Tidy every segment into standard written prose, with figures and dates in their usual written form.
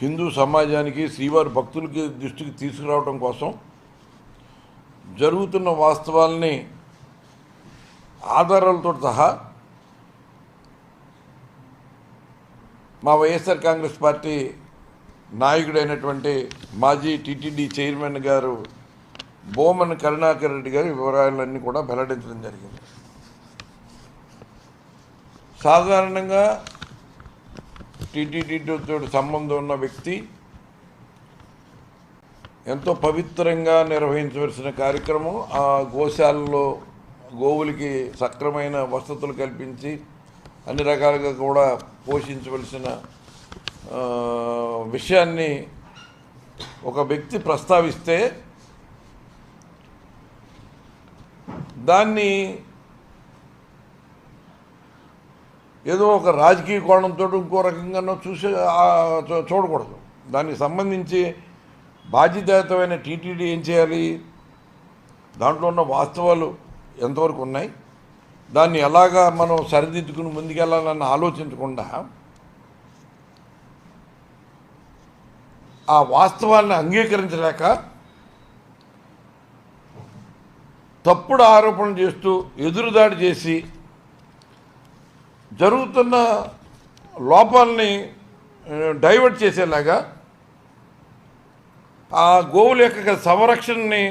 హిందూ సమాజానికి శ్రీవారి భక్తులకి దృష్టికి తీసుకురావడం కోసం జరుగుతున్న వాస్తవాల్ని ఆధారాలతో సహా మా వైఎస్ఆర్ కాంగ్రెస్ పార్టీ నాయకుడైనటువంటి మాజీ టీటీడీ చైర్మన్ గారు బోమన్ కరుణాకర్ రెడ్డి గారి వివరాలన్నీ కూడా వెల్లడించడం జరిగింది. సాధారణంగా టీటీడీతో సంబంధం ఉన్న వ్యక్తి ఎంతో పవిత్రంగా నిర్వహించవలసిన కార్యక్రమం ఆ గోశాలలో గోవులకి సక్రమైన వసతులు కల్పించి అన్ని రకాలుగా కూడా పోషించవలసిన విషయాన్ని ఒక వ్యక్తి ప్రస్తావిస్తే దాన్ని ఏదో ఒక రాజకీయ కోణంతో ఇంకో రకంగానో చూడకూడదు. దానికి సంబంధించి బాధ్యతాయుతమైన టీటీడీ ఏం చేయాలి, దాంట్లో ఉన్న వాస్తవాలు ఎంతవరకు ఉన్నాయి, దాన్ని ఎలాగా మనం సరిదిద్దుకుని ముందుకెళ్ళాలని ఆలోచించకుండా ఆ వాస్తవాలను అంగీకరించలేక తప్పుడు ఆరోపణలు చేస్తూ ఎదురుదాడి చేసి జరుగుతున్న లోపాలని డైవర్ట్ చేసేలాగా ఆ గోవుల యొక్క సంరక్షణని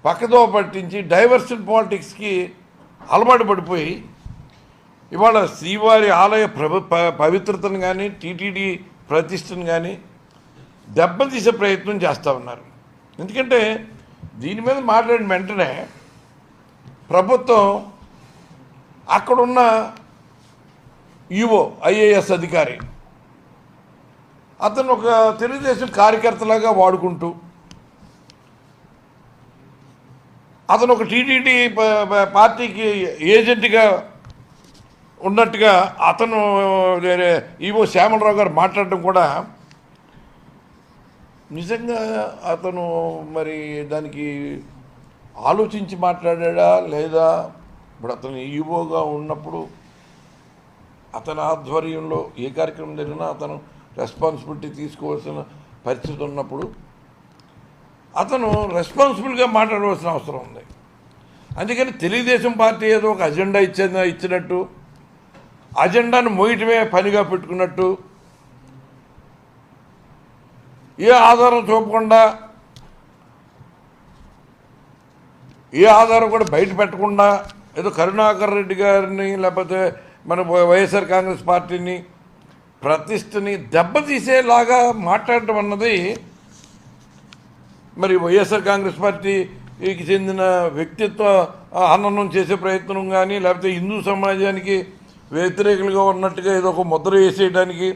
పక్కదో పట్టించి డైవర్షన్ పాలిటిక్స్కి అలవాటు పడిపోయి ఇవాళ శ్రీవారి ఆలయ పవిత్రతను కానీ టీటీడీ ప్రతిష్టను కానీ దెబ్బతీసే ప్రయత్నం చేస్తూ ఉన్నారు. ఎందుకంటే దీని మీద మాట్లాడిన వెంటనే ప్రభుత్వం అక్కడున్న ఈవో ఐఏఎస్ అధికారి అతను ఒక తెలుగుదేశం కార్యకర్తలాగా వాడుకుంటూ అతను ఒక టీటీడీ పార్టీకి ఏజెంట్గా ఉన్నట్టుగా అతను ఈవో శ్యామలరావు గారు మాట్లాడడం కూడా నిజంగా అతను మరి దానికి ఆలోచించి మాట్లాడా లేదా ఇప్పుడు అతను ఈవోగా ఉన్నప్పుడు అతని ఆధ్వర్యంలో ఏ కార్యక్రమం జరిగినా అతను రెస్పాన్సిబిలిటీ తీసుకోవాల్సిన పరిస్థితి ఉన్నప్పుడు అతను రెస్పాన్సిబుల్గా మాట్లాడవలసిన అవసరం ఉంది. అందుకని తెలుగుదేశం పార్టీ ఏదో ఒక అజెండా ఇచ్చినట్టు అజెండాను మోయటమే పనిగా పెట్టుకున్నట్టు ఏ ఆధారం చూపకుండా ఏ ఆధారం కూడా బయట పెట్టకుండా ఏదో కరుణాకర్ రెడ్డి గారిని లేకపోతే మన వైఎస్ఆర్ కాంగ్రెస్ పార్టీని ప్రతిష్టని దెబ్బతీసేలాగా మాట్లాడటం అన్నది మరి వైఎస్ఆర్ కాంగ్రెస్ పార్టీకి చెందిన వ్యక్తిత్వ హననం చేసే ప్రయత్నం కానీ లేకపోతే హిందూ సమాజానికి వ్యతిరేకులుగా ఉన్నట్టుగా ఏదో ఒక ముద్ర వేసేయడానికి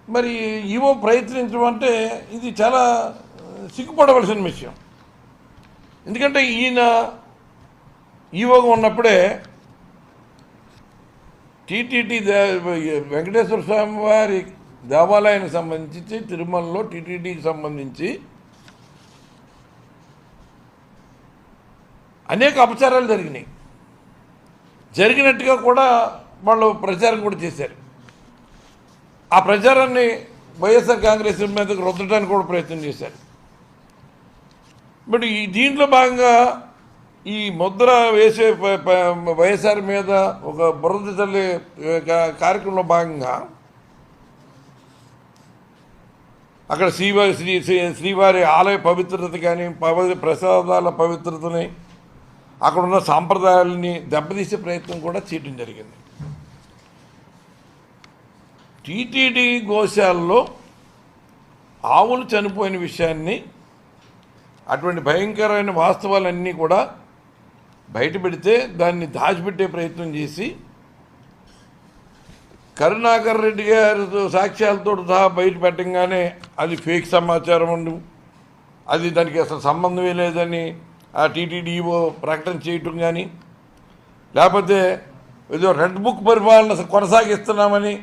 మరి ఈవో ప్రయత్నించడం అంటే ఇది చాలా సిగ్గుపడవలసిన విషయం. ఎందుకంటే ఈయన ఈవోగా ఉన్నప్పుడే టీటీడీ వెంకటేశ్వర స్వామి వారి దేవాలయానికి సంబంధించి తిరుమలలో టీటీడీకి సంబంధించి అనేక అపచారాలు జరిగినట్టుగా కూడా వాళ్ళు ప్రచారం కూడా చేశారు. ఆ ప్రచారాన్ని వైఎస్ఆర్ కాంగ్రెస్ మీదకి రుద్దడానికి కూడా ప్రయత్నం చేశారు. బట్ దీంట్లో భాగంగా ఈ ముద్ర వేసే వైఎస్ఆర్ మీద ఒక బురద చల్లే కార్యక్రమంలో భాగంగా అక్కడ శ్రీవారి ఆలయ పవిత్రత కానీ ప్రసాదాల పవిత్రతని అక్కడున్న సాంప్రదాయాలని దెబ్బతీసే ప్రయత్నం కూడా చేయడం జరిగింది. టీటీడీ గోశాలలో ఆవులు చనిపోయిన విషయాన్ని అటువంటి భయంకరమైన వాస్తవాలన్నీ కూడా బయట పెడితే దాన్ని దాచిపెట్టే ప్రయత్నం చేసి కరుణాకర్ రెడ్డి గారి సాక్ష్యాలతో సహా బయట పెట్టంగానే అది ఫేక్ సమాచారం ఉండు, అది దానికి అసలు సంబంధమే లేదని ఆ టీటీడీఓ ప్రకటన చేయటం కానీ లేకపోతే ఏదో రెడ్ బుక్ పరిపాలన కొనసాగిస్తున్నామని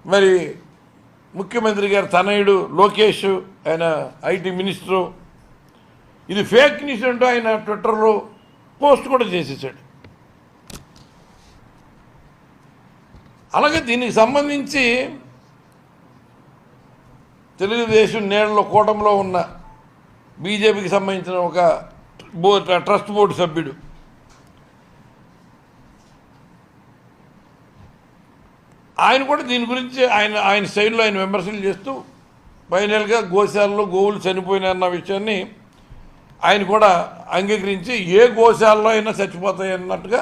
మరి ముఖ్యమంత్రి గారు తనయుడు లోకేష్ ఆయన ఐటీ మినిస్టరు ఇది ఫేక్ న్యూస్ అంటూ ఆయన ట్విట్టర్లో పోస్ట్ కూడా చేసేసాడు. అలాగే దీనికి సంబంధించి తెలుగుదేశం నీళ్ళలో కూటమిలో ఉన్న బీజేపీకి సంబంధించిన ఒక ట్రస్ట్ బోర్డు సభ్యుడు ఆయన కూడా దీని గురించి ఆయన స్టైల్లో ఆయన విమర్శలు చేస్తూ ఫైనల్గా గోశాలలో గోవులు చనిపోయినాయన్న విషయాన్ని ఆయన కూడా అంగీకరించి ఏ గోశాలలో అయినా చచ్చిపోతాయి అన్నట్టుగా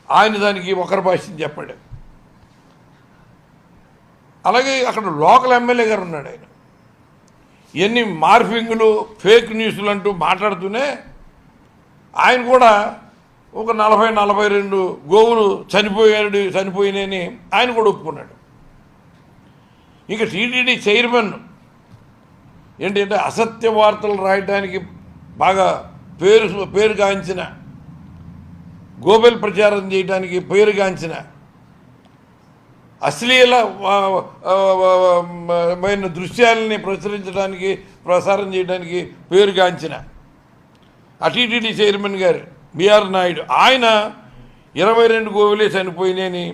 ఆయన దానికి ఒకరి భాష్యం చెప్పాడు. అలాగే అక్కడ లోకల్ ఎమ్మెల్యే గారు ఉన్నాడు. ఆయన ఎన్ని మార్ఫింగ్లు ఫేక్ న్యూస్లు అంటూ మాట్లాడుతూనే ఆయన కూడా ఒక 40-42 గోవులు చనిపోయినాయని ఆయన కూడా ఒప్పుకున్నాడు. ఇంకా టీటీడీ చైర్మన్ ఏంటంటే అసత్య వార్తలు రాయడానికి బాగా పేరుగాంచిన, గోబెల్ ప్రచారం చేయడానికి పేరుగాంచిన, అశ్లీలమైన దృశ్యాలని ప్రసారం చేయడానికి పేరుగాంచిన ఆ టీటీడీ చైర్మన్ గారు బిఆర్ నాయుడు ఆయన 22 గోవులే చనిపోయినాయని,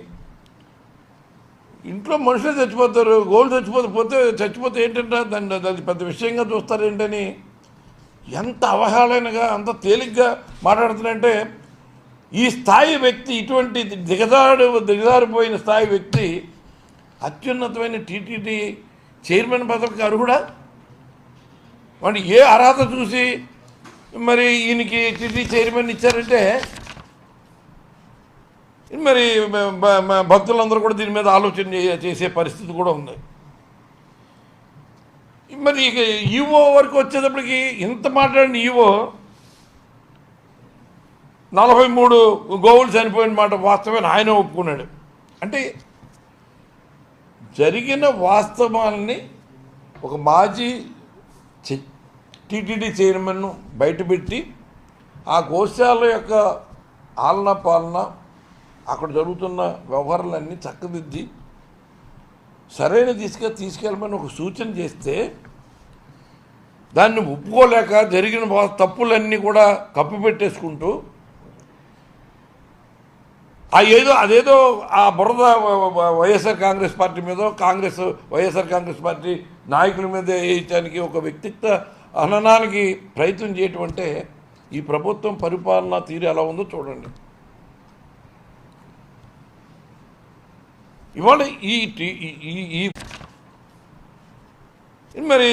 ఇంట్లో మనుషులు చచ్చిపోతారు, గోవులు చచ్చిపోతే ఏంటంటే దాన్ని పెద్ద విషయంగా చూస్తారేంటని ఎంత అవహేళనగా అంత తేలిగ్గా మాట్లాడుతున్నారంటే, ఈ స్థాయి వ్యక్తి, ఇటువంటి దిగజారిపోయిన స్థాయి వ్యక్తి అత్యున్నతమైన టీటీడీ చైర్మన్ పదవికి అర్హుడా? వాడు ఏ అర్హత చూసి మరి ఈయనకి టీటీడీ చైర్మన్ ఇచ్చారంటే, మరి భక్తులందరూ కూడా దీని మీద ఆలోచన చేసే పరిస్థితి కూడా ఉంది. మరి ఇక ఈవో వరకు వచ్చేటప్పటికి ఇంత మాట్లాడిన ఈవో 43 గోవులు చనిపోయిన మాట వాస్తవమే ఆయన ఒప్పుకున్నాడు. అంటే జరిగిన వాస్తవాలని ఒక మాజీ టీటీడీ చైర్మన్ను బయటపెట్టి ఆ గోశాల యొక్క ఆలన పాలన, అక్కడ జరుగుతున్న వ్యవహారాలన్నీ చక్కదిద్ది సరైన దిశగా తీసుకెళ్ళమని ఒక సూచన చేస్తే దాన్ని ఒప్పుకోలేక జరిగిన తప్పులన్నీ కూడా కప్పిపెట్టేసుకుంటూ అదేదో ఆ బురద వైఎస్ఆర్ కాంగ్రెస్ పార్టీ మీద, వైఎస్ఆర్ కాంగ్రెస్ పార్టీ నాయకుల మీద వేయటానికి ఒక వ్యక్తిత్వ హననానికి ప్రయత్నం చేయటం అంటే ఈ ప్రభుత్వం పరిపాలన తీరు ఎలా ఉందో చూడండి. ఇవాళ ఈ మరి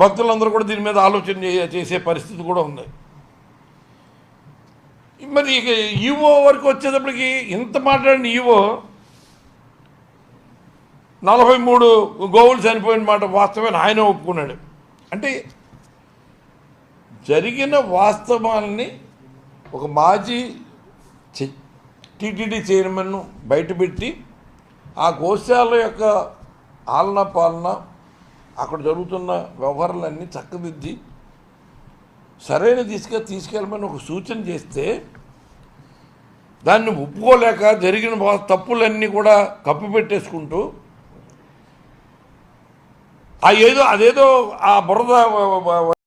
భక్తులందరూ కూడా దీని మీద ఆలోచన చేసే పరిస్థితి కూడా ఉంది. మరి ఇక ఈవో వరకు వచ్చేటప్పటికి ఇంత మాట్లాడిన ఈవో 43 గోవులు చనిపోయిన మాట వాస్తవమే ఆయన ఒప్పుకున్నాడు. అంటే జరిగిన వాస్తవాలని ఒక మాజీ టీటీడీ చైర్మన్ను బయటపెట్టి ఆ గోశాల యొక్క ఆలన పాలన, అక్కడ జరుగుతున్న వ్యవహారాలన్నీ చక్కదిద్ది సరైన దిశగా తీసుకెళ్ళమని ఒక సూచన చేస్తే దాన్ని ఒప్పుకోలేక జరిగిన తప్పులన్నీ కూడా కప్పిపెట్టేసుకుంటూ అదేదో ఆ బురద